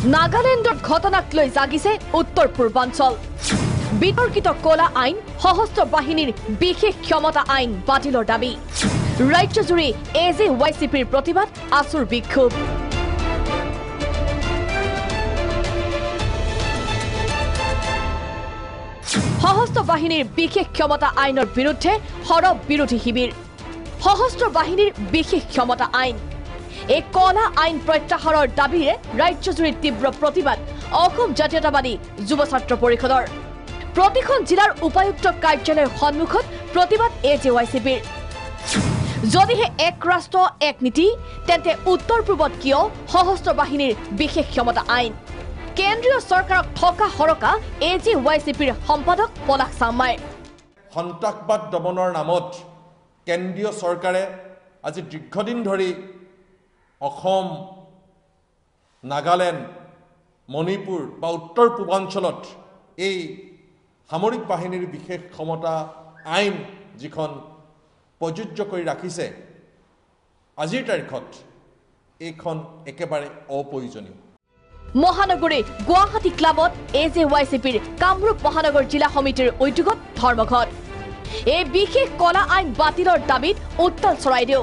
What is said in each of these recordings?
নাগালেণ্ডৰ ঘটনাক লৈ জাগিছে উত্তৰ পূৰ্বাঞ্চল বিতৰ্কিত কলা আইন সশস্ত্ৰ বাহিনীৰ বিশেষ ক্ষমতা আইন বাতিলৰ দাবী ৰাজ্যজুৰি এজেৱাইচিপিৰ প্ৰতিবাদ আছুৰ বিক্ষোভ সশস্ত্ৰ বাহিনীৰ বিশেষ ক্ষমতা আইনৰ বিৰুদ্ধে সৰব বিৰোধী শিবিৰ সশস্ত্ৰ বাহিনীৰ বিশেষ ক্ষমতা আইন এই কলা আইন প্ৰত্যাহাৰৰ দাবীৰে ৰাজ্যজুৰি তীব্ৰ প্ৰতিবাদ অসম জাতীয়তাবাদী যুৱ ছাত্ৰ পৰিষদৰ প্ৰতিখন জিলাৰ উপায়ুক্ত কাৰ্যালয়ৰ সন্মুখত প্ৰতিবাদ এজেৱাইচিপিৰ যদিহে এক ৰাষ্ট্ৰ এক নীতি তেন্তে উত্তৰ পূৰ্বত কিয় সশস্ত্ৰ বাহিনীৰ বিশেষ ক্ষমতা আইন কেন্দ্ৰীয় চৰকাৰক ঠকা হৰকা এজেৱাইচিপিৰ সম্পাদক পলাশ চাম্মাই সন্ত্ৰাসবাদ দমনৰ নামত কেন্দ্ৰীয় চৰকাৰে আজি দীৰ্ঘদিন ধৰি অসম নাগালেণ্ড মণিপুৰ বা উত্তৰ পূৰ্বাঞ্চলত এই সামৰিক বাহিনীৰ বিশেষ ক্ষমতা আইন যিখন প্ৰযোজ্য কৰি ৰাখিছে আজিৰ তাৰিখত এইখন একেবাৰে অপ্ৰয়োজনীয় মহানগৰী গুৱাহাটী ক্লাবত এজেৱাইচিপিৰ কামৰূপ মহানগৰ জিলা সমিতিৰ উদ্যোগত ধৰ্মঘট এই বিশেষ কলা আইন বাতিলৰ দাবীত উত্তাল চৰাইদেউ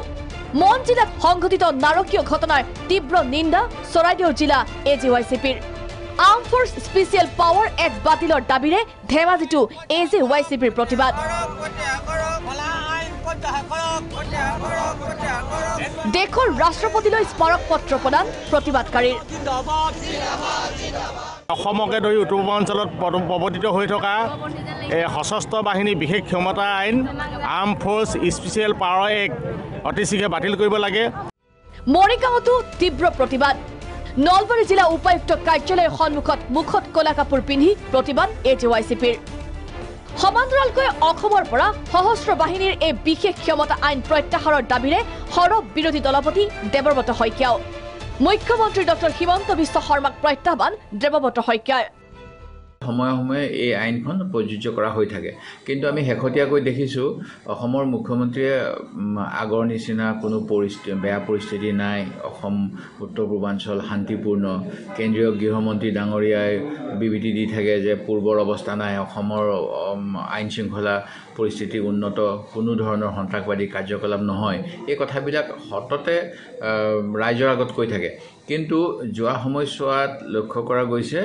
মন জিলাত সংঘটিত নাৰকীয় ঘটনাৰ তীব্ৰ নিন্দা চৰাইদেউ জিলা এজেৱাইচিপিৰ armed forces special power act বাতিলৰ দাবীৰে ধেমাজিটো এজেৱাইচিপিৰ প্ৰতিবাদ দেশৰ ৰাষ্ট্ৰপতিলৈ স্মাৰক পত্ৰ প্ৰদান প্ৰতিবাদকাৰীৰ অসমকে ধৰি উত্তৰ পূৰ্বাঞ্চলত প্ৰৱৰ্তিত হৈ থকা সশস্ত্ৰ বাহিনী বিশেষ ক্ষমতা আইন arm forces special power act অতি শীঘ্ৰে বাতিল কৰিব লাগে মৰিগাঁৱতো তীব্ৰ প্ৰতিবাদ নলবাৰী জিলা উপায়ুক্ত কাৰ্যালয়ৰ সন্মুখত মুখত কলা কাপোৰ পিন্ধি প্ৰতিবাদ এজেৱাইচিপিৰ সমান্তৰালকৈ অসমৰ পৰা সশস্ত্ৰ বাহিনীৰ এই বিশেষ ক্ষমতা আইন প্ৰত্যাহাৰৰ দাবীৰে সৰব বিৰোধী দলপতি দেৱব্ৰত শইকীয়াও মুখ্যমন্ত্ৰী ডক্টৰ হিমন্ত বিশ্ব শৰ্মাক প্ৰত্যাহ্বান দেৱব্ৰত শইকীয়াৰ সময়ে সময়ে এই আইনখন প্ৰযোজ্য কৰা হৈ থাকে কিন্তু আমি শেহতীয়াকৈ দেখিছোঁ অসমৰ মুখ্যমন্ত্ৰীয়ে আগৰ নিচিনা কোনো বেয়া পৰিস্থিতি নাই অসম উত্তৰ পূৰ্বাঞ্চল শান্তিপূৰ্ণ কেন্দ্ৰীয় গৃহমন্ত্ৰী ডাঙৰীয়াই বিবৃতি দি থাকে যে পূৰ্বৰ অৱস্থা নাই অসমৰ আইন শৃংখলা পৰিস্থিতি উন্নত কোনো ধৰণৰ সন্ত্ৰাসবাদী কাৰ্যকলাপ নহয় এই কথাবিলাক সততে ৰাইজৰ আগত কৈ থাকে কিন্তু যোৱা সময়ছোৱাত লক্ষ্য কৰা গৈছে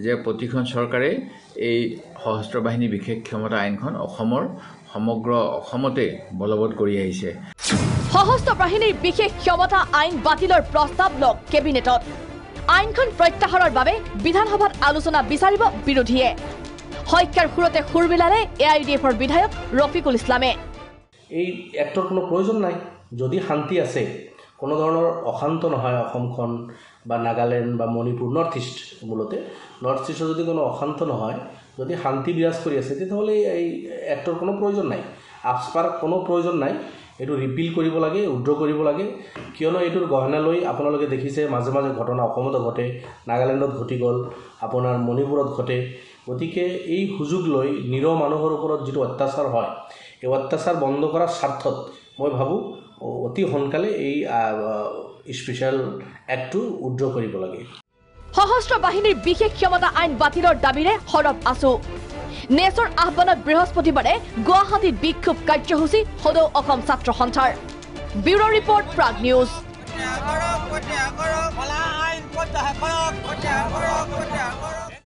যে প্ৰতিখন চৰকাৰে এই সশস্ত্ৰ বাহিনী বিশেষ ক্ষমতা আইনখন অসমৰ সমগ্ৰ অসমতে বলবৎ কৰি আহিছে সশস্ত্ৰ বাহিনীৰ বিশেষ ক্ষমতা আইন বাতিলৰ প্ৰস্তাৱ লওক কেবিনেটত আইনখন প্ৰত্যাহাৰৰ বাবে বিধানসভাত আলোচনা বিচাৰিব বিৰোধীয়ে শইকীয়াৰ সুৰতে সুৰ মিলালে এআইডিএফৰ বিধায়ক ৰফিকুল ইছলামে এই এক্টৰ কোনো প্ৰয়োজন নাই যদি শান্তি আছে কোনো ধৰণৰ অশান্ত নহয় অসমখন বা নাগালেণ্ড বা মণিপুৰ নৰ্থ ইষ্ট মূলতে নৰ্থ ইষ্টৰ যদি কোনো অশান্ত নহয় যদি শান্তি বিৰাজ কৰি আছে তেতিয়াহ'লে এই এক্টৰ কোনো প্ৰয়োজন নাই আপস্পাৰ কোনো প্ৰয়োজন নাই এইটো ৰিপিল কৰিব লাগে উদ্ৰ কৰিব লাগে কিয়নো এইটোৰ গহনা লৈ আপোনালোকে দেখিছে মাজে মাজে ঘটনা অসমতো ঘটে নাগালেণ্ডত ঘটি গ'ল আপোনাৰ মণিপুৰত ঘটে গতিকে এই সুযোগ লৈ নিৰহ মানুহৰ ওপৰত যিটো অত্যাচাৰ হয় এই অত্যাচাৰ বন্ধ কৰাৰ স্বাৰ্থত মই ভাবোঁ অতি সোনকালে এই স্পেচিয়েল এক্টটো উদ্ৰ কৰিব লাগে সশস্ত্ৰ বাহিনীৰ বিশেষ ক্ষমতা আইন বাতিলৰ দাবীৰে সৰব আছু নেচৰ আহ্বানত বৃহস্পতিবাৰে গুৱাহাটীত বিক্ষোভ কাৰ্যসূচী সদৌ অসম ছাত্ৰ সন্থাৰ ব্যুৰো ৰিপৰ্ট প্ৰাগ নিউজ